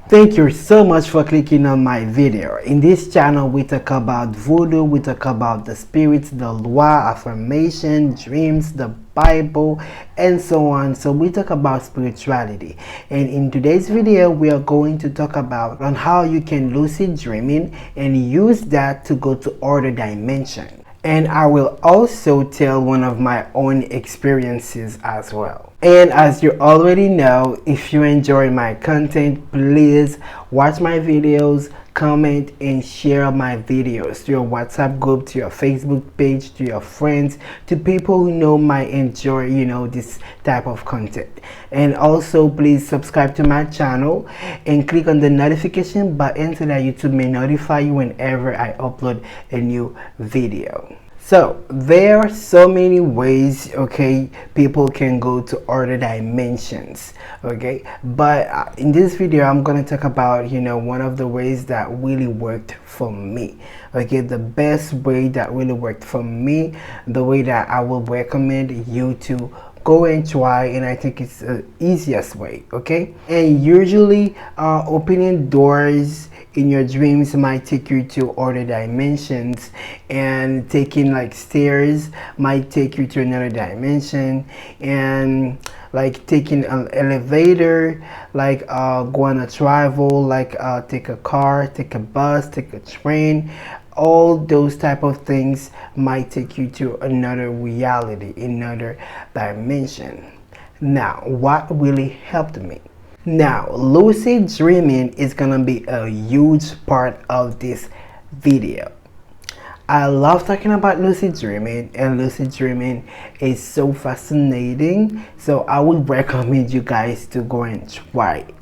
Thank you so much for clicking on my video. In this channel we talk about voodoo, we talk about the spirits, the law, affirmation, dreams, the Bible, and so on. So we talk about spirituality, and in today's video we are going to talk about on how you can lucid dreaming and use that to go to other dimension. And I will also tell one of my own experiences as well. And as you already know, if you enjoy my content, please watch my videos, comment and share my videos to your WhatsApp group, to your Facebook page, to your friends, to people who know might enjoy this type of content. And also please subscribe to my channel and click on the notification button so that YouTube may notify you whenever I upload a new video. So there are so many ways, okay, people can go to other dimensions, okay, but in this video I'm going to talk about one of the ways that really worked for me, okay, the best way that really worked for me, the way that I will recommend you to go and try, and I think it's the easiest way, okay. And usually opening doors in your dreams might take you to other dimensions, and taking like stairs might take you to another dimension, and like taking an elevator, like go on a travel, like take a car, take a bus, take a train. All those type of things might take you to another reality, another dimension. Now, what really helped me? Now, lucid dreaming is gonna be a huge part of this video. I love talking about lucid dreaming, and lucid dreaming is so fascinating, so I would recommend you guys to go and try it.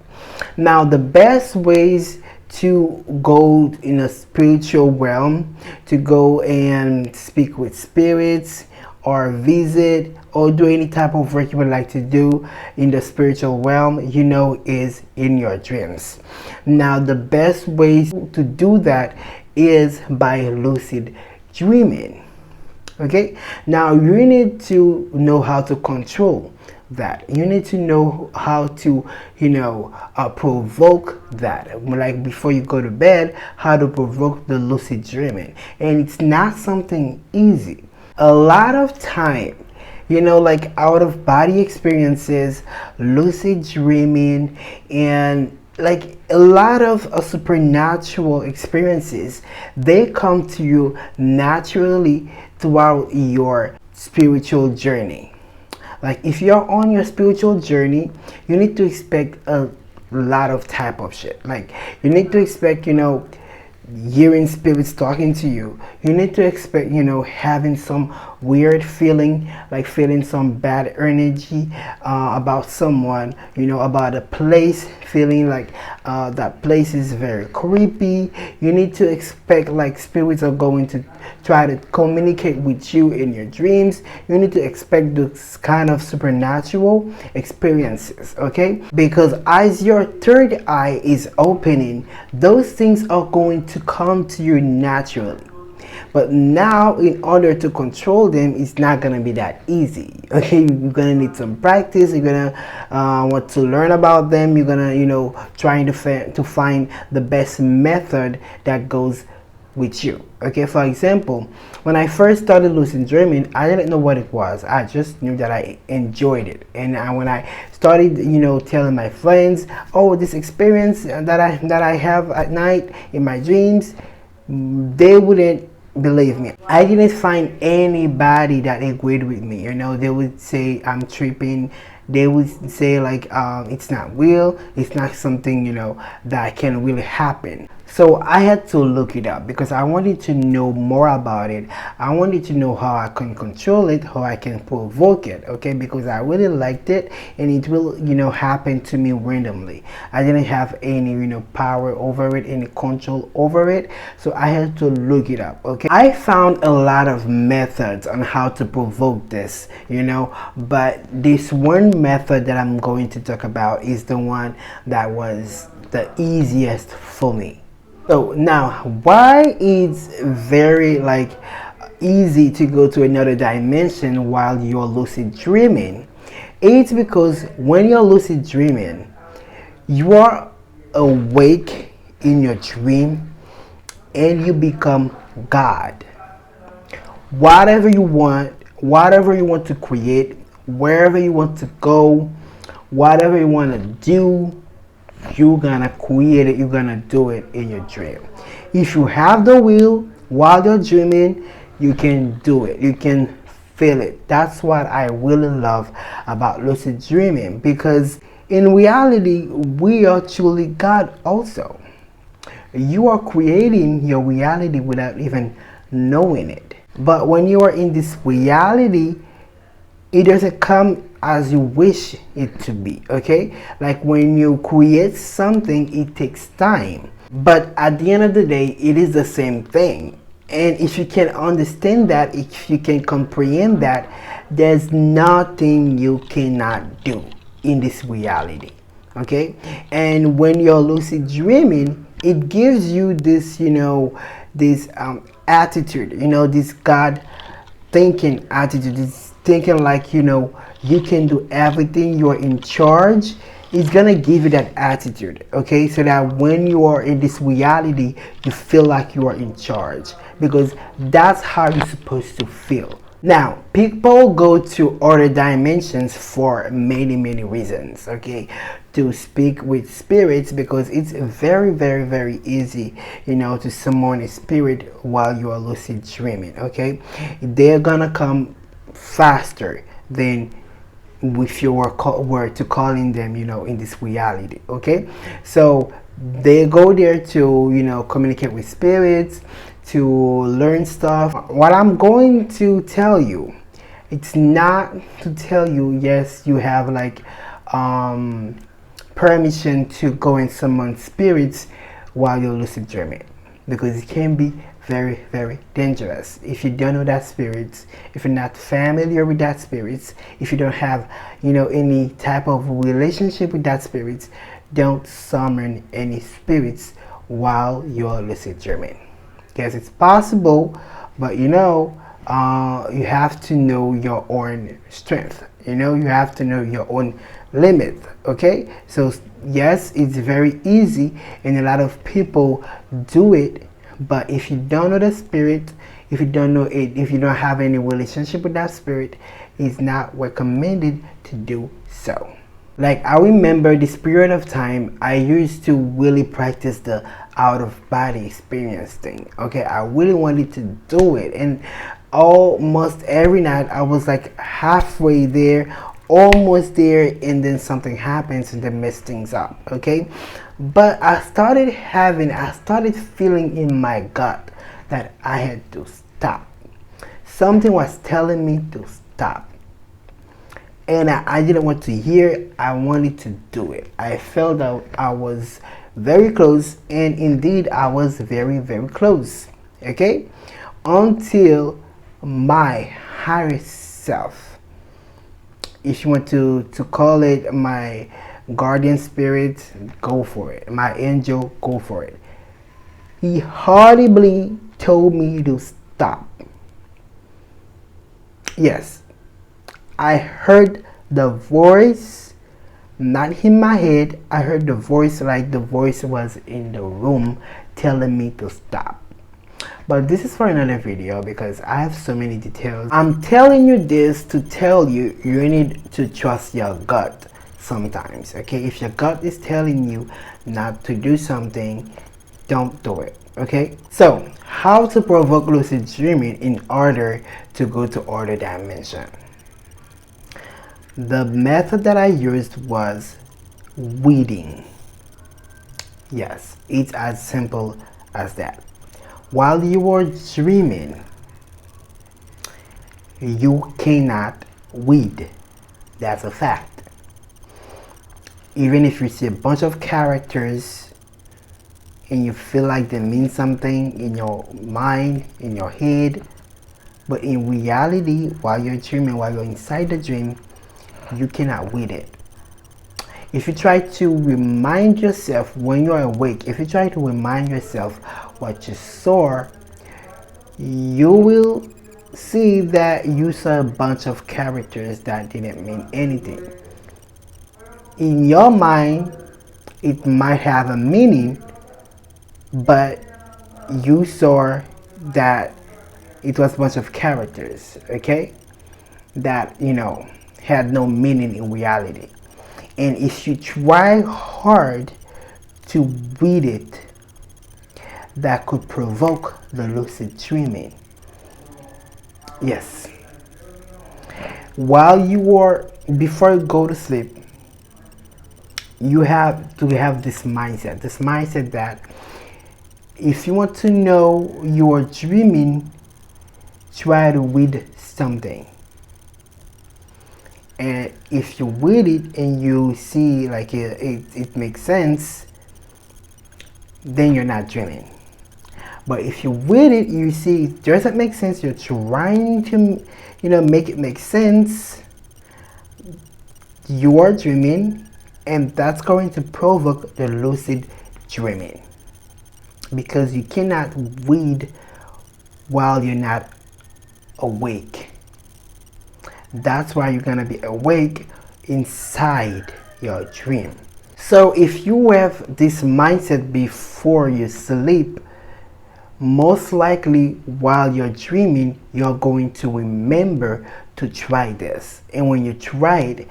Now, the best ways to go in a spiritual realm, to go and speak with spirits or visit or do any type of work you would like to do in the spiritual realm, is in your dreams. Now, the best way to do that is by lucid dreaming, okay. Now you need to know how to control that. You need to know how to provoke that, like before you go to bed, how to provoke the lucid dreaming. And it's not something easy. A lot of time, like out of body experiences, lucid dreaming, and like a lot of supernatural experiences, they come to you naturally throughout your spiritual journey. Like if you're on your spiritual journey, you need to expect a lot of type of shit. Like you need to expect hearing spirits talking to you. You need to expect having some weird feeling, like feeling some bad energy about someone, about a place, feeling like that place is very creepy. You need to expect like spirits are going to try to communicate with you in your dreams. You need to expect this kind of supernatural experiences, okay, because as your third eye is opening, those things are going to come to you naturally. But now, in order to control them, it's not gonna be that easy, okay. You're gonna need some practice. You're gonna want to learn about them. You're gonna trying to find the best method that goes with you, okay. For example, when I first started lucid dreaming, I didn't know what it was. I just knew that I enjoyed it, and when I started telling my friends, oh, this experience that I have at night in my dreams, they wouldn't believe me. I didn't find anybody that agreed with me. They would say I'm tripping. They would say like it's not real, it's not something that can really happen. So I had to look it up because I wanted to know more about it. I wanted to know how I can control it, how I can provoke it, okay, because I really liked it, and it will happen to me randomly. I didn't have any power over it, any control over it, so I had to look it up, okay. I found a lot of methods on how to provoke this, but this one method that I'm going to talk about is the one that was the easiest for me. So now, why it's very easy to go to another dimension while you're lucid dreaming? It's because when you're lucid dreaming, you are awake in your dream and you become God. Whatever you want to create, wherever you want to go, whatever you want to do, you're gonna create it, you're gonna do it in your dream. If you have the will while you're dreaming, you can do it, you can feel it. That's what I really love about lucid dreaming, because in reality we are truly God also. You are creating your reality without even knowing it. But when you are in this reality, it doesn't come as you wish it to be, okay? Like when you create something, it takes time. But at the end of the day, it is the same thing. And if you can understand that, if you can comprehend that, there's nothing you cannot do in this reality, okay? And when you're lucid dreaming, it gives you this, this attitude, this God thinking attitude, this thinking like, you can do everything, you're in charge. It's gonna give you that attitude, okay? So that when you are in this reality, you feel like you are in charge, because that's how you're supposed to feel. Now, people go to other dimensions for many reasons, okay? To speak with spirits, because it's very easy, to summon a spirit while you are lucid dreaming, okay? They're gonna come faster than if you were to calling them, in this reality, okay? So they go there to, communicate with spirits, to learn stuff. What I'm going to tell you, it's not to tell you, yes, you have like permission to go and summon spirits while you're lucid dreaming, because it can be very dangerous if you don't know that spirits, if you're not familiar with that spirits, if you don't have any type of relationship with that spirits. Don't summon any spirits while you're lucid dreaming. Yes, it's possible, but you have to know your own strength. You have to know your own limit, okay? So yes, it's very easy and a lot of people do it, but if you don't know the spirit, if you don't know it, if you don't have any relationship with that spirit, it's not recommended to do so. Like, I remember this period of time, I used to really practice the out of body experience thing, okay? I really wanted to do it, and almost every night I was like halfway there, almost there, and then something happens and then mess things up, okay? But I started feeling in my gut that I had to stop. Something was telling me to stop. And I didn't want to hear it. I wanted to do it. I felt that I was very close, and indeed I was very close, okay? Until my higher self, if you want to call it my guardian spirit, go for it. My angel, go for it. He audibly told me to stop. Yes, I heard the voice, not in my head. I heard the voice like the voice was in the room telling me to stop. But this is for another video because I have so many details. I'm telling you this to tell you need to trust your gut sometimes, okay? If your gut is telling you not to do something, don't do it, okay? So, how to provoke lucid dreaming in order to go to other dimension? The method that I used was reading. Yes, it's as simple as that. While you are dreaming, you cannot read. That's a fact. Even if you see a bunch of characters and you feel like they mean something in your mind, in your head, but in reality, while you're dreaming, while you're inside the dream, you cannot read it. If you try to remind yourself when you're awake, if you try to remind yourself what you saw, you will see that you saw a bunch of characters that didn't mean anything. In your mind, it might have a meaning, but you saw that it was a bunch of characters, okay, that had no meaning in reality. And if you try hard to read it, that could provoke the lucid dreaming. Yes. While you are, before you go to sleep, you have to have this mindset that if you want to know you're dreaming, try to read something. And if you read it and you see like it makes sense, then you're not dreaming. But if you read it, you see it doesn't make sense, you're trying to make it make sense, you are dreaming, and that's going to provoke the lucid dreaming, because you cannot read while you're not awake. That's why you're gonna be awake inside your dream. So if you have this mindset before you sleep, most likely while you're dreaming, you're going to remember to try this. And when you try it,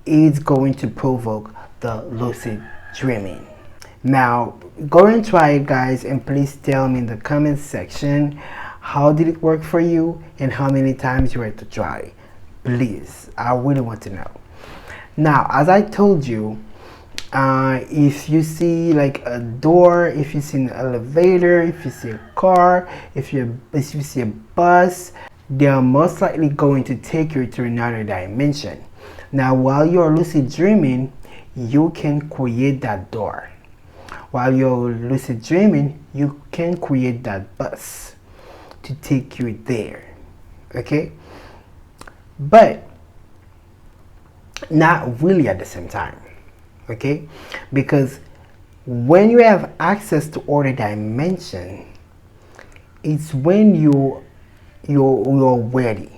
it's going to provoke the lucid dreaming. Now, go and try it, guys, and please tell me in the comment section how did it work for you and how many times you had to try. Please, I really want to know. Now, as I told you, if you see like a door, if you see an elevator, if you see a car, if you see a bus, they are most likely going to take you to another dimension. Now, while you're lucid dreaming, you can create that door. While you're lucid dreaming, you can create that bus to take you there. Okay? But not really at the same time. Okay? Because when you have access to other dimension, it's when you're ready.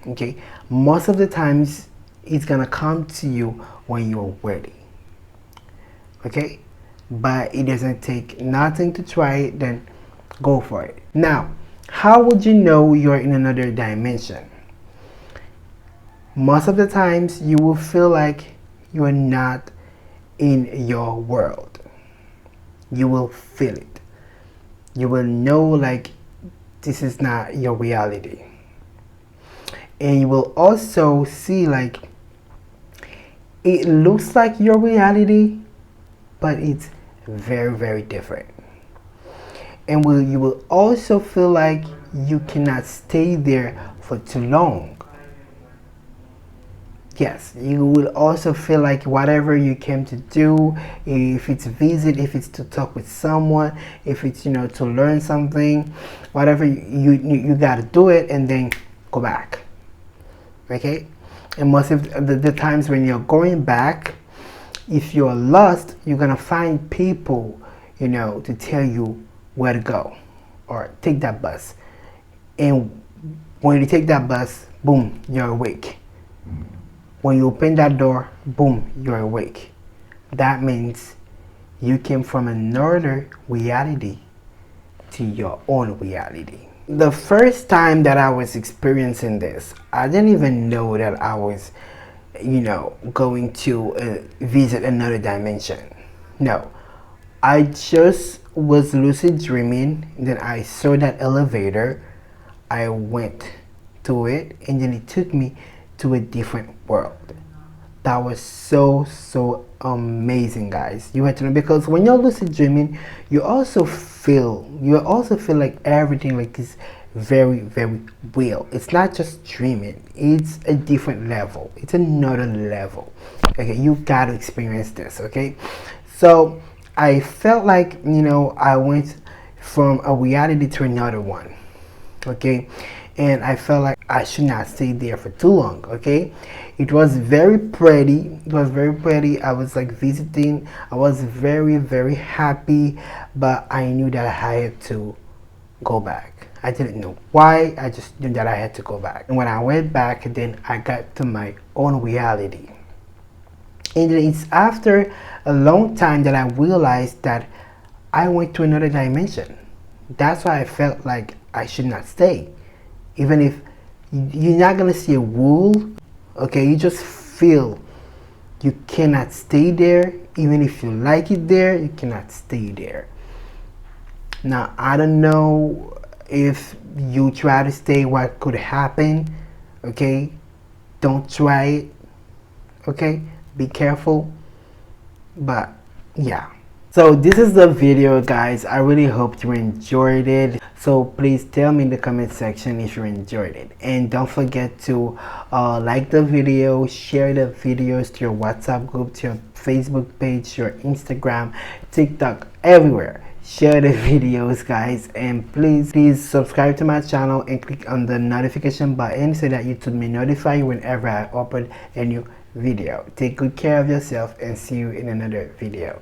Okay? Most of the times it's gonna come to you when you're ready. Okay? But it doesn't take nothing to try it, then go for it. Now, how would you know you're in another dimension? Most of the times you will feel like you're not in your world. You will feel it. You will know like this is not your reality. And you will also see like it looks like your reality, but it's very, very different. And you will also feel like you cannot stay there for too long. Yes, you will also feel like whatever you came to do, if it's visit, if it's to talk with someone, if it's to learn something, whatever, you got to do it and then go back. Okay? And most of the times when you're going back, if you're lost, you're gonna find people to tell you where to go or take that bus. And when you take that bus, boom, you're awake. When you open that door, boom, you're awake. That means you came from another reality to your own reality. The first time that I was experiencing this, I didn't even know that I was going to visit another dimension. No, I just was lucid dreaming. Then I saw that elevator, I went to it, and then it took me to a different world. That was so amazing, guys. You had to know, because when you're lucid dreaming, you also feel like everything like is very, very real. It's not just dreaming, it's a different level, it's another level. Okay, you got to experience this. Okay, so I felt like I went from a reality to another one. Okay, and I felt like I should not stay there for too long. Okay, it was very pretty. I was like visiting. I was very, very happy, but I knew that I had to go back. I didn't know why, I just knew that I had to go back. And when I went back, then I got to my own reality. And it's after a long time that I realized that I went to another dimension. That's why I felt like I should not stay. Even if you're not gonna see a rule, okay, you just feel you cannot stay there. Even if you like it there, you cannot stay there. Now, I don't know if you try to stay, what could happen, okay? Don't try it, okay? Be careful. But yeah, so this is the video, guys. I really hope you enjoyed it. So please tell me in the comment section if you enjoyed it, and don't forget to like the video, share the videos to your WhatsApp group, to your Facebook page, your Instagram, TikTok, everywhere. Share the videos, guys, and please subscribe to my channel and click on the notification button so that YouTube may notify you whenever I upload a new video. Take good care of yourself and see you in another video.